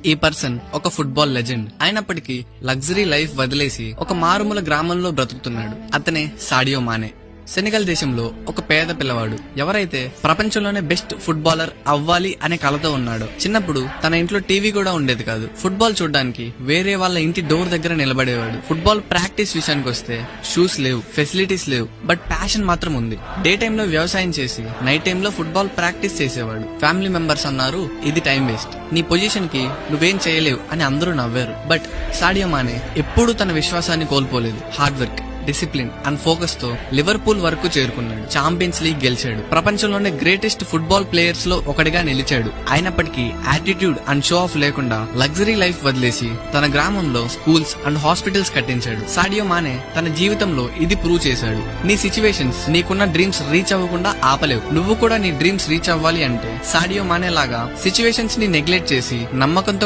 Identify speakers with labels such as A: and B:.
A: ఈ పర్సన్ ఒక football legend అయినప్పటికీ లగ్జరీ లైఫ్ వదిలేసి ఒక మారుమూల గ్రామంలో బ్రతుకుతున్నాడు. అతనే సాడియో మానే. సెనెగల్ దేశంలో ఒక పేద పిల్లవాడు ఎవరైతే ప్రపంచంలోనే బెస్ట్ ఫుట్బాలర్ అవ్వాలి అనే కలతో ఉన్నాడో. చిన్నప్పుడు తన ఇంట్లో టీవీ కూడా ఉండేది కాదు. ఫుట్బాల్ చూడడానికి వేరే వాళ్ళ ఇంటి డోర్ దగ్గర నిలబడేవాడు. ఫుట్బాల్ ప్రాక్టీస్ విషయానికి వస్తే షూస్ లేవు, ఫెసిలిటీస్ లేవు, బట్ ప్యాషన్ మాత్రం ఉంది. డే టైమ్ లో వ్యవసాయం చేసి నైట్ టైమ్ లో ఫుట్బాల్ ప్రాక్టీస్ చేసేవాడు. ఫ్యామిలీ మెంబర్స్ అన్నారు, ఇది టైం వేస్ట్, నీ పొజిషన్ కి నువ్వేం చేయలేవు అని అందరూ నవ్వారు. బట్ సాడియో మానే ఎప్పుడూ తన విశ్వాసాన్ని కోల్పోలేదు. Hard work, discipline and focus తో లివర్పూల్ వరకు చేరుకున్నాడు. ఛాంపియన్స్ లీగ్ గెలిచాడు. ప్రపంచంలోనే గ్రేటెస్ట్ ఫుట్బాల్ ప్లేయర్స్ లో ఒకటిగా నిలిచాడు. అయినప్పటికీ యాటిట్యూడ్ అండ్ షో ఆఫ్ లేకుండా లగ్జరీ లైఫ్ వదిలేసి తన గ్రామంలో స్కూల్స్ అండ్ హాస్పిటల్స్ కట్టించాడు. సాడియో మానే తన జీవితంలో ఇది ప్రూవ్ చేశాడు. నీ సిచ్యువేషన్స్ నీకున్న డ్రీమ్స్ రీచ్ అవ్వకుండా ఆపలేవు. నువ్వు కూడా నీ డ్రీమ్స్ రీచ్ అవ్వాలి అంటే సాడియో మానే లాగా సిచ్యువేషన్స్ ని నెగ్లెక్ట్ చేసి నమ్మకంతో